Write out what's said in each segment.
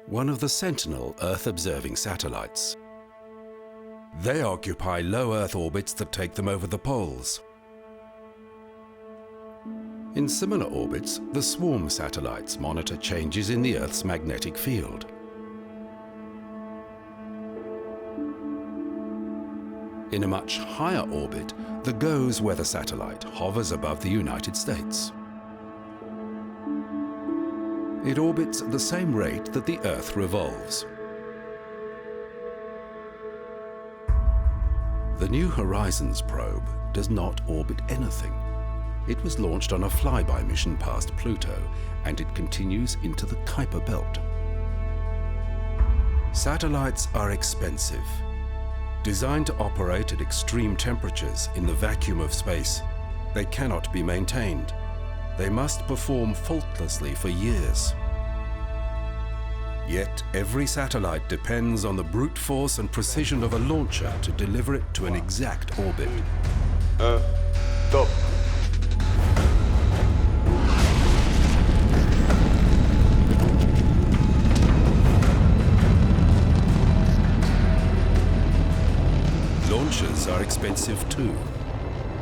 one of the sentinel Earth-observing satellites. They occupy low Earth orbits that take them over the poles. In similar orbits, the swarm satellites monitor changes in the Earth's magnetic field. In a much higher orbit, the GOES weather satellite hovers above the United States. It orbits at the same rate that the Earth revolves. The New Horizons probe does not orbit anything. It was launched on a flyby mission past Pluto, and it continues into the Kuiper Belt. Satellites are expensive. Designed to operate at extreme temperatures in the vacuum of space, they cannot be maintained. They must perform faultlessly for years. Yet every satellite depends on the brute force and precision of a launcher to deliver it to an exact orbit. Top. Launchers are expensive too.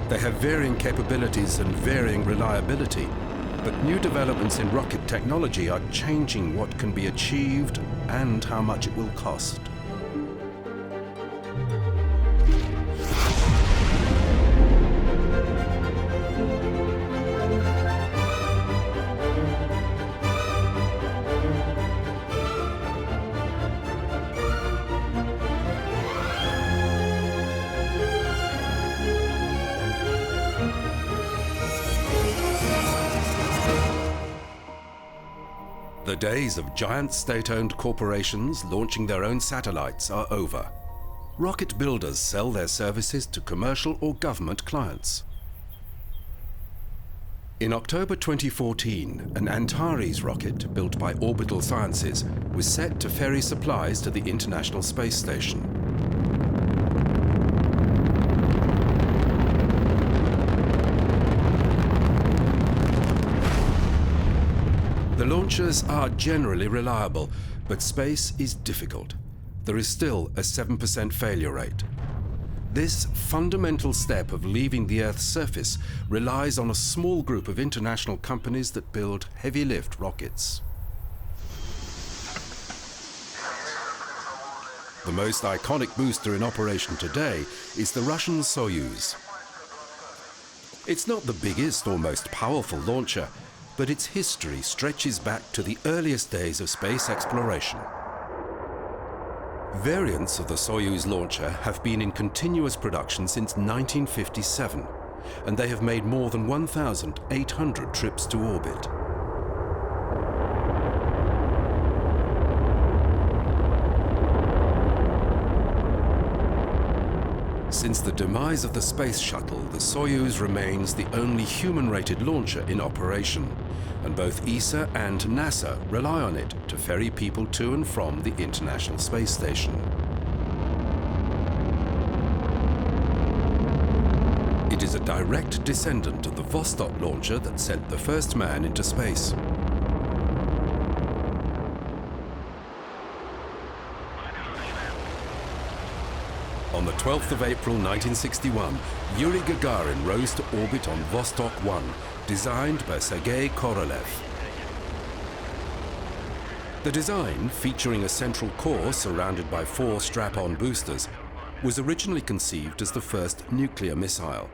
They have varying capabilities and varying reliability, but new developments in rocket technology are changing what can be achieved and how much it will cost. The days of giant state-owned corporations launching their own satellites are over. Rocket builders sell their services to commercial or government clients. In October 2014, an Antares rocket built by Orbital Sciences was set to ferry supplies to the International Space Station. The launchers are generally reliable, but space is difficult. There is still a 7% failure rate. This fundamental step of leaving the Earth's surface relies on a small group of international companies that build heavy-lift rockets. The most iconic booster in operation today is the Russian Soyuz. It's not the biggest or most powerful launcher, but its history stretches back to the earliest days of space exploration. Variants of the Soyuz launcher have been in continuous production since 1957, and they have made more than 1,800 trips to orbit. Since the demise of the space shuttle, the Soyuz remains the only human-rated launcher in operation, and both ESA and NASA rely on it to ferry people to and from the International Space Station. It is a direct descendant of the Vostok launcher that sent the first man into space. On the 12th of April 1961, Yuri Gagarin rose to orbit on Vostok 1, designed by Sergei Korolev. The design, featuring a central core surrounded by 4 strap-on boosters, was originally conceived as the first nuclear missile.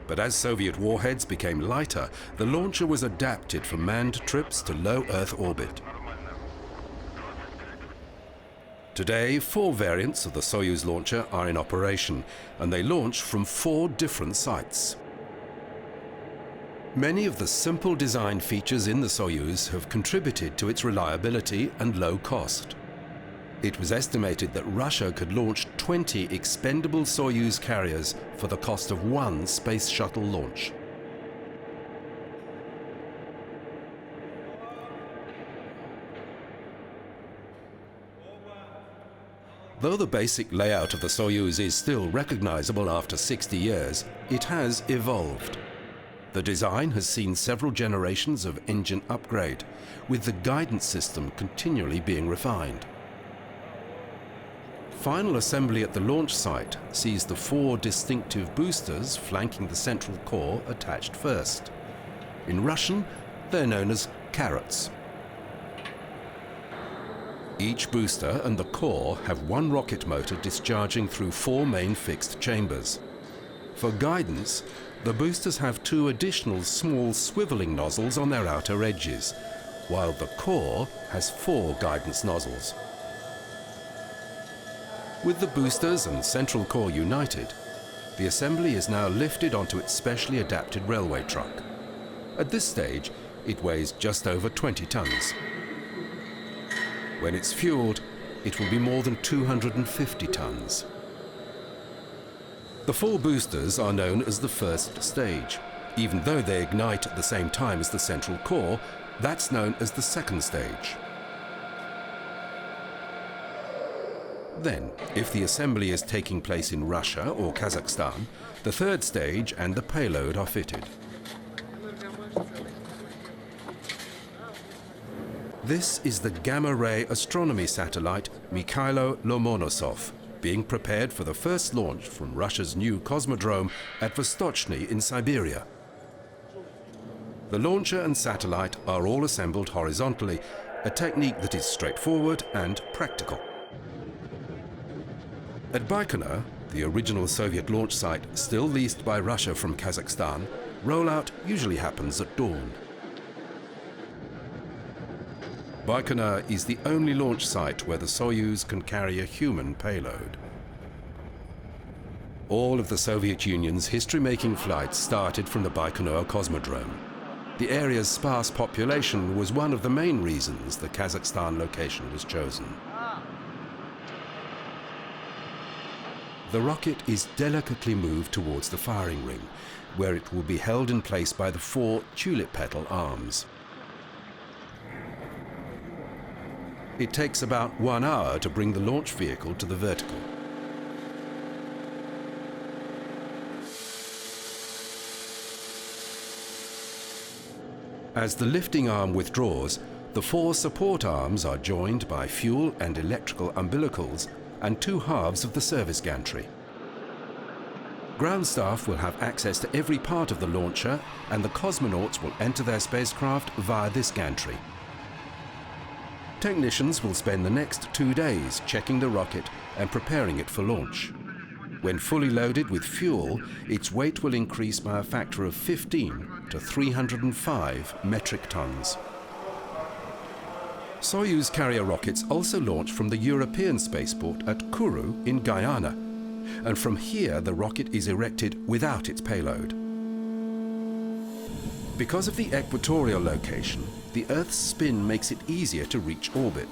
But as Soviet warheads became lighter, the launcher was adapted for manned trips to low Earth orbit. Today, 4 variants of the Soyuz launcher are in operation, and they launch from 4 different sites. Many of the simple design features in the Soyuz have contributed to its reliability and low cost. It was estimated that Russia could launch 20 expendable Soyuz carriers for the cost of 1 space shuttle launch. Though the basic layout of the Soyuz is still recognizable after 60 years, it has evolved. The design has seen several generations of engine upgrade, with the guidance system continually being refined. Final assembly at the launch site sees the 4 distinctive boosters flanking the central core attached first. In Russian, they're known as carrots. Each booster and the core have one rocket motor discharging through 4 main fixed chambers. For guidance, the boosters have 2 additional small swiveling nozzles on their outer edges, while the core has 4 guidance nozzles. With the boosters and central core united, the assembly is now lifted onto its specially adapted railway truck. At this stage, it weighs just over 20 tons. When it's fueled, it will be more than 250 tons. The 4 boosters are known as the first stage. Even though they ignite at the same time as the central core, that's known as the second stage. Then, if the assembly is taking place in Russia or Kazakhstan, the third stage and the payload are fitted. This is the gamma-ray astronomy satellite Mikhailo Lomonosov, being prepared for the first launch from Russia's new cosmodrome at Vostochny in Siberia. The launcher and satellite are all assembled horizontally, a technique that is straightforward and practical. At Baikonur, the original Soviet launch site still leased by Russia from Kazakhstan, rollout usually happens at dawn. Baikonur is the only launch site where the Soyuz can carry a human payload. All of the Soviet Union's history-making flights started from the Baikonur Cosmodrome. The area's sparse population was one of the main reasons the Kazakhstan location was chosen. The rocket is delicately moved towards the firing ring, where it will be held in place by the 4 tulip petal arms. It takes about 1 hour to bring the launch vehicle to the vertical. As the lifting arm withdraws, the 4 support arms are joined by fuel and electrical umbilicals and 2 halves of the service gantry. Ground staff will have access to every part of the launcher, and the cosmonauts will enter their spacecraft via this gantry. Technicians will spend the next 2 days checking the rocket and preparing it for launch. When fully loaded with fuel, its weight will increase by a factor of 15 to 305 metric tons. Soyuz carrier rockets also launch from the European spaceport at Kourou in Guyana, and from here the rocket is erected without its payload. Because of the equatorial location, the Earth's spin makes it easier to reach orbit.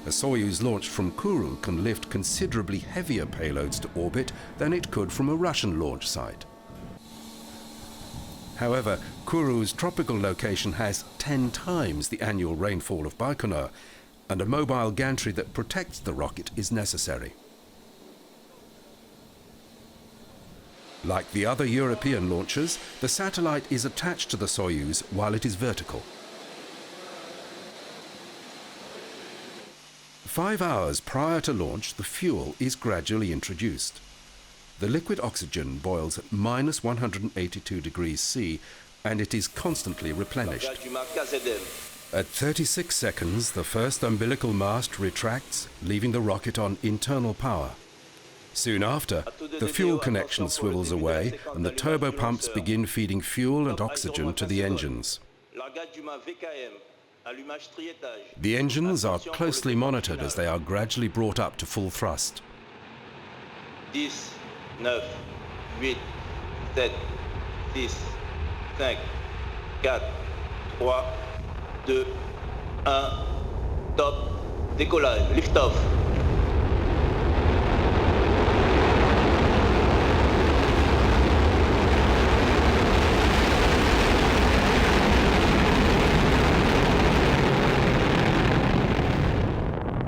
A Soyuz launched from Kourou can lift considerably heavier payloads to orbit than it could from a Russian launch site. However, Kourou's tropical location has 10 times the annual rainfall of Baikonur, and a mobile gantry that protects the rocket is necessary. Like the other European launchers, the satellite is attached to the Soyuz while it is vertical. 5 hours prior to launch, the fuel is gradually introduced. The liquid oxygen boils at minus 182 degrees C, and it is constantly replenished. At 36 seconds, the first umbilical mast retracts, leaving the rocket on internal power. Soon after, the fuel connection swivels away, and the turbo pumps begin feeding fuel and oxygen to the engines. The engines are closely monitored as they are gradually brought up to full thrust. 10, 9, 8, 7, 6, 5, 4, 3, 2, 1, top, décollage, lift-off.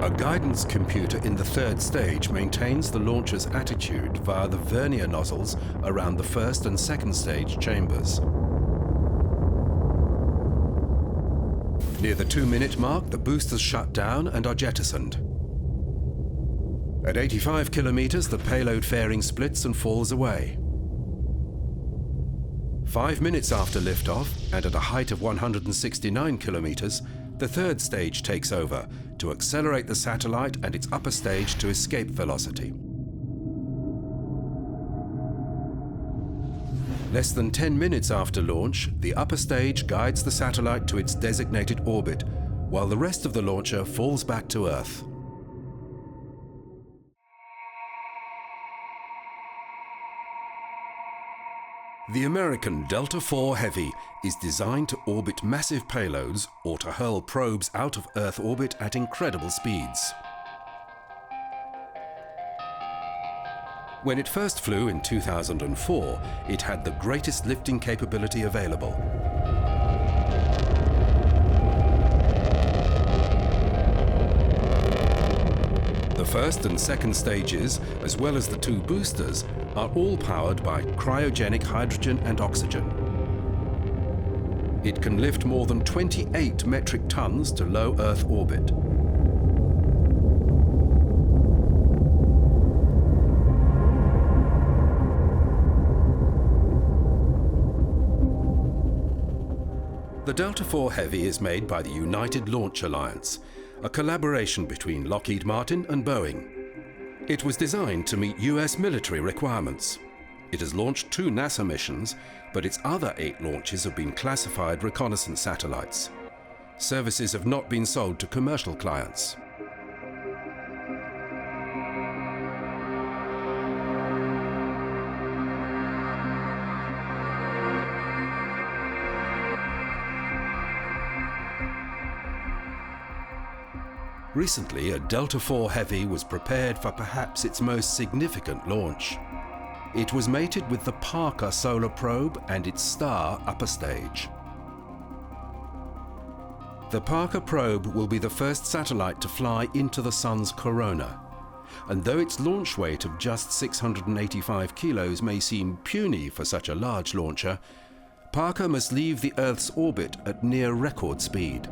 A guidance computer in the third stage maintains the launcher's attitude via the vernier nozzles around the first and second stage chambers. Near the 2-minute mark, the boosters shut down and are jettisoned. At 85 kilometers, the payload fairing splits and falls away. 5 minutes after liftoff, and at a height of 169 kilometers, the third stage takes over to accelerate the satellite and its upper stage to escape velocity. Less than 10 minutes after launch, the upper stage guides the satellite to its designated orbit, while the rest of the launcher falls back to Earth. The American Delta IV Heavy is designed to orbit massive payloads or to hurl probes out of Earth orbit at incredible speeds. When it first flew in 2004, it had the greatest lifting capability available. The first and second stages, as well as the 2 boosters, are all powered by cryogenic hydrogen and oxygen. It can lift more than 28 metric tons to low Earth orbit. The Delta IV Heavy is made by the United Launch Alliance, a collaboration between Lockheed Martin and Boeing. It was designed to meet US military requirements. It has launched 2 NASA missions, but its other 8 launches have been classified reconnaissance satellites. Services have not been sold to commercial clients. Recently, a Delta IV Heavy was prepared for perhaps its most significant launch. It was mated with the Parker solar probe and its STAR upper stage. The Parker probe will be the first satellite to fly into the Sun's corona. And though its launch weight of just 685 kilos may seem puny for such a large launcher, Parker must leave the Earth's orbit at near record speed.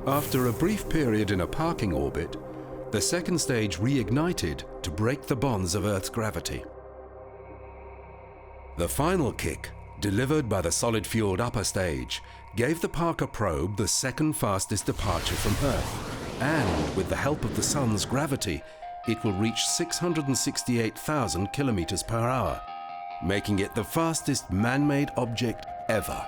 After a brief period in a parking orbit, the second stage reignited to break the bonds of Earth's gravity. The final kick, delivered by the solid-fueled upper stage, gave the Parker probe the second fastest departure from Earth, and with the help of the Sun's gravity, it will reach 668,000 kilometers per hour, making it the fastest man-made object ever.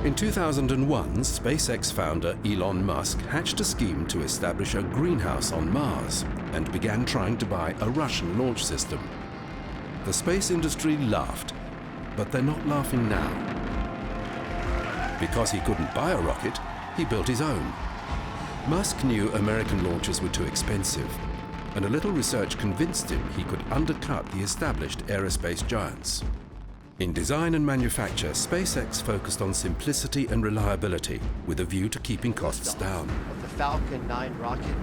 In 2001, SpaceX founder Elon Musk hatched a scheme to establish a greenhouse on Mars and began trying to buy a Russian launch system. The space industry laughed, but they're not laughing now. Because he couldn't buy a rocket, he built his own. Musk knew American launches were too expensive, and a little research convinced him he could undercut the established aerospace giants. In design and manufacture, SpaceX focused on simplicity and reliability, with a view to keeping costs down. Of the Falcon 9 rocket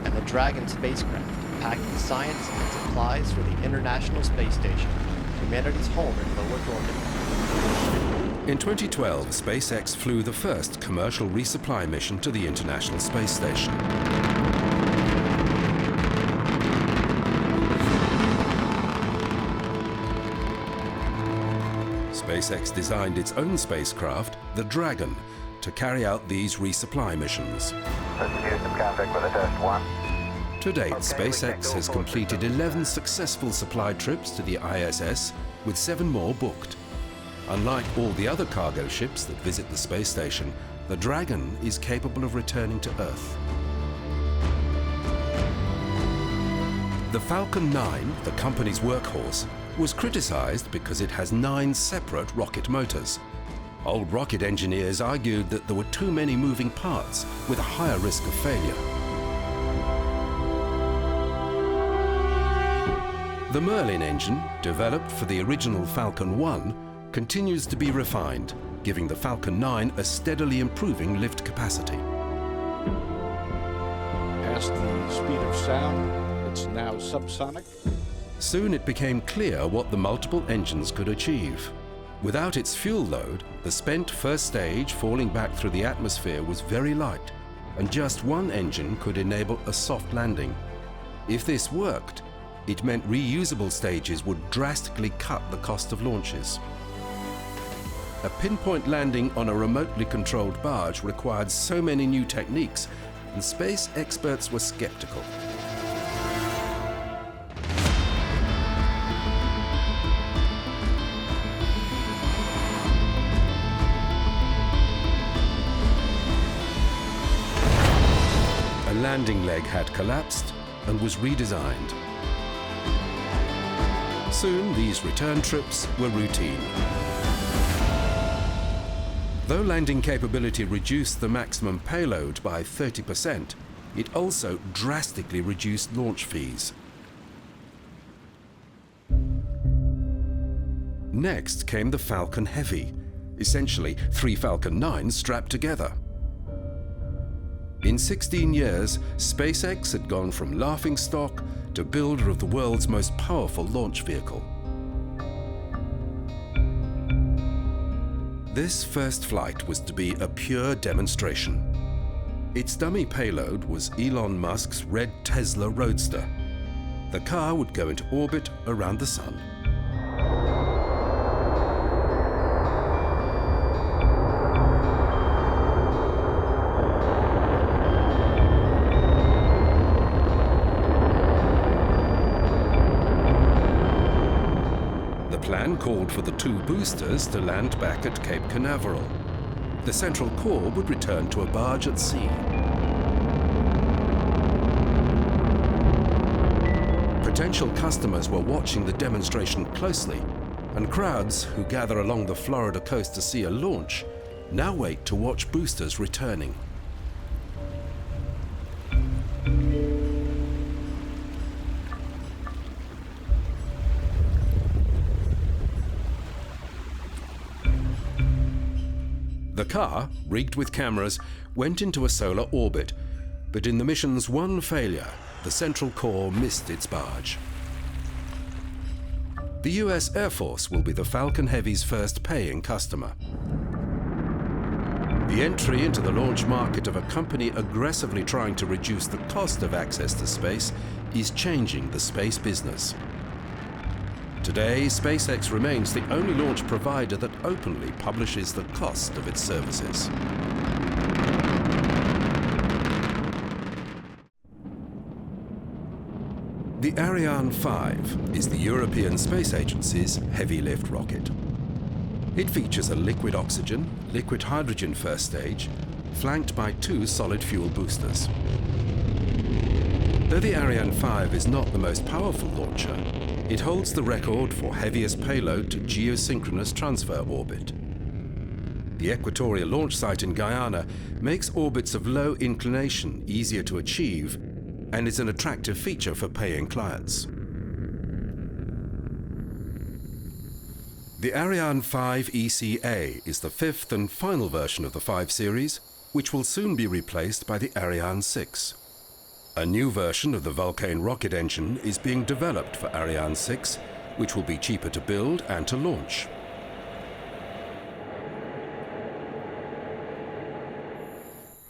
and the Dragon spacecraft, packing science and supplies for the International Space Station, humanity's home in low Earth orbit. In 2012, SpaceX flew the first commercial resupply mission to the International Space Station. SpaceX designed its own spacecraft, the Dragon, to carry out these resupply missions. Houston, contact with a test 1. To date, SpaceX has completed 11 successful supply trips to the ISS, with 7 more booked. Unlike all the other cargo ships that visit the space station, the Dragon is capable of returning to Earth. The Falcon 9, the company's workhorse, was criticized because it has 9 separate rocket motors. Old rocket engineers argued that there were too many moving parts with a higher risk of failure. The Merlin engine, developed for the original Falcon 1, continues to be refined, giving the Falcon 9 a steadily improving lift capacity. Past the speed of sound, it's now subsonic. Soon it became clear what the multiple engines could achieve. Without its fuel load, the spent first stage falling back through the atmosphere was very light, and just one engine could enable a soft landing. If this worked, it meant reusable stages would drastically cut the cost of launches. A pinpoint landing on a remotely controlled barge required so many new techniques, and space experts were skeptical. A landing leg had collapsed and was redesigned. Soon, these return trips were routine. Though landing capability reduced the maximum payload by 30%, it also drastically reduced launch fees. Next came the Falcon Heavy, essentially 3 Falcon 9s strapped together. In 16 years, SpaceX had gone from laughingstock to builder of the world's most powerful launch vehicle. This first flight was to be a pure demonstration. Its dummy payload was Elon Musk's red Tesla Roadster. The car would go into orbit around the Sun. The plan called for the 2 boosters to land back at Cape Canaveral. The central core would return to a barge at sea. Potential customers were watching the demonstration closely, and crowds who gather along the Florida coast to see a launch now wait to watch boosters returning. The car, rigged with cameras, went into a solar orbit, but in the mission's one failure, the central core missed its barge. The US Air Force will be the Falcon Heavy's first paying customer. The entry into the launch market of a company aggressively trying to reduce the cost of access to space is changing the space business. Today, SpaceX remains the only launch provider that openly publishes the cost of its services. The Ariane 5 is the European Space Agency's heavy lift rocket. It features a liquid oxygen, liquid hydrogen first stage, flanked by 2 solid fuel boosters. Though the Ariane 5 is not the most powerful launcher, it holds the record for heaviest payload to geosynchronous transfer orbit. The equatorial launch site in Guyana makes orbits of low inclination easier to achieve and is an attractive feature for paying clients. The Ariane 5 ECA is the 5th and final version of the 5 series, which will soon be replaced by the Ariane 6. A new version of the Vulcain rocket engine is being developed for Ariane 6, which will be cheaper to build and to launch.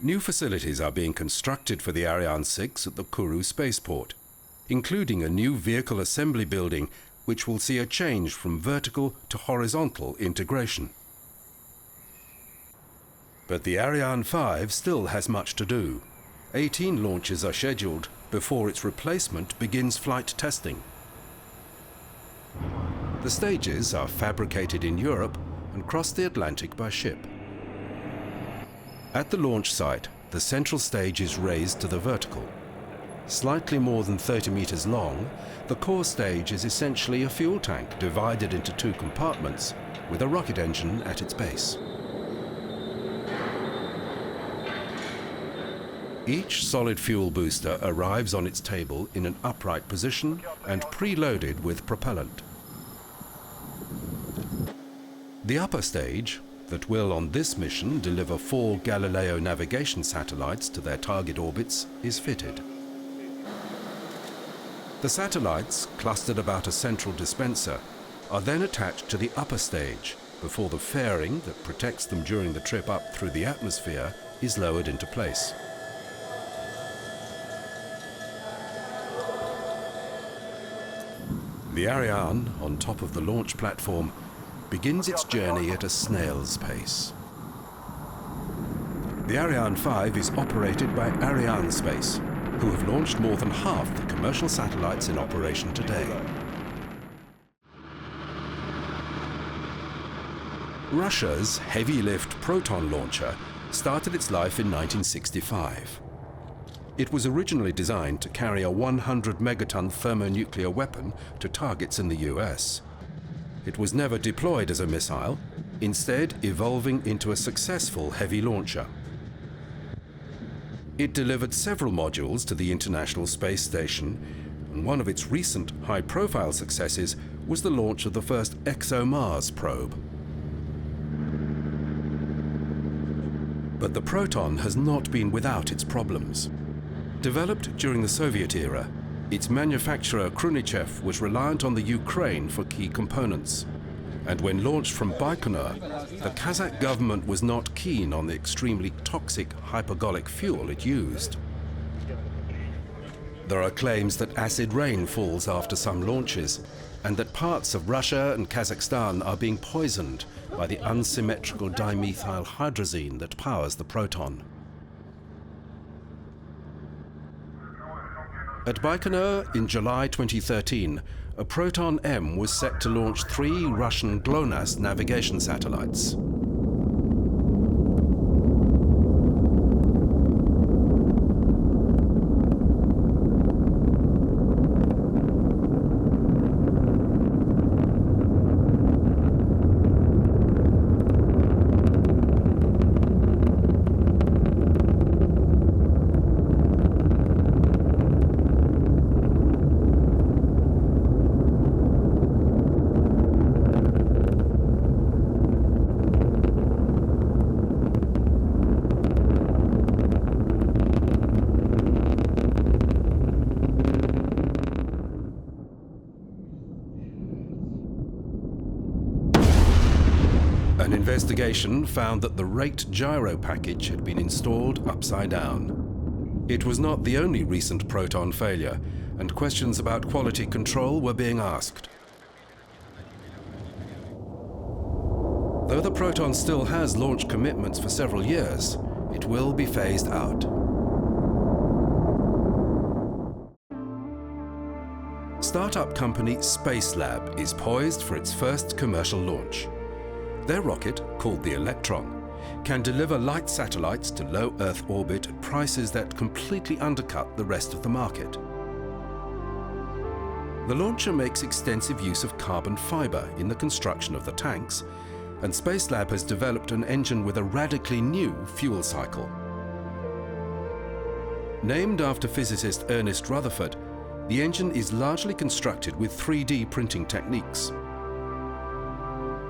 New facilities are being constructed for the Ariane 6 at the Kourou spaceport, including a new vehicle assembly building which will see a change from vertical to horizontal integration. But the Ariane 5 still has much to do. 18 launches are scheduled before its replacement begins flight testing. The stages are fabricated in Europe and cross the Atlantic by ship. At the launch site, the central stage is raised to the vertical. Slightly more than 30 meters long, the core stage is essentially a fuel tank divided into 2 compartments with a rocket engine at its base. Each solid fuel booster arrives on its table in an upright position and preloaded with propellant. The upper stage, that will on this mission deliver 4 Galileo navigation satellites to their target orbits, is fitted. The satellites, clustered about a central dispenser, are then attached to the upper stage before the fairing that protects them during the trip up through the atmosphere is lowered into place. The Ariane, on top of the launch platform, begins its journey at a snail's pace. The Ariane 5 is operated by Ariane Space, who have launched more than half the commercial satellites in operation today. Russia's heavy-lift Proton launcher started its life in 1965. It was originally designed to carry a 100-megaton thermonuclear weapon to targets in the US. It was never deployed as a missile, instead evolving into a successful heavy launcher. It delivered several modules to the International Space Station, and one of its recent high-profile successes was the launch of the first ExoMars probe. But the Proton has not been without its problems. Developed during the Soviet era, its manufacturer Khrunichev was reliant on the Ukraine for key components. And when launched from Baikonur, the Kazakh government was not keen on the extremely toxic hypergolic fuel it used. There are claims that acid rain falls after some launches, and that parts of Russia and Kazakhstan are being poisoned by the unsymmetrical dimethyl hydrazine that powers the Proton. At Baikonur in July 2013, a Proton M was set to launch 3 Russian GLONASS navigation satellites. An investigation found that the rate gyro package had been installed upside down. It was not the only recent Proton failure, and questions about quality control were being asked. Though the Proton still has launch commitments for several years, it will be phased out. Startup company Spacelab is poised for its first commercial launch. Their rocket, called the Electron, can deliver light satellites to low Earth orbit at prices that completely undercut the rest of the market. The launcher makes extensive use of carbon fiber in the construction of the tanks, and Spacelab has developed an engine with a radically new fuel cycle. Named after physicist Ernest Rutherford, the engine is largely constructed with 3D printing techniques.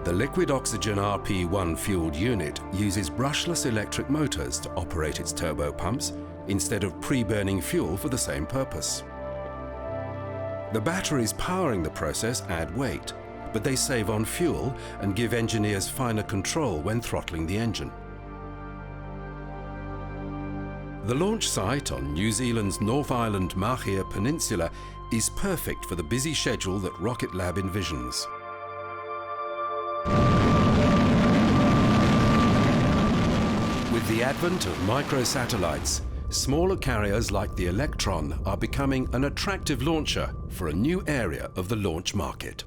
The liquid oxygen RP-1 fueled unit uses brushless electric motors to operate its turbo pumps instead of pre-burning fuel for the same purpose. The batteries powering the process add weight, but they save on fuel and give engineers finer control when throttling the engine. The launch site on New Zealand's North Island Mahia Peninsula is perfect for the busy schedule that Rocket Lab envisions. With the advent of microsatellites, smaller carriers like the Electron are becoming an attractive launcher for a new area of the launch market.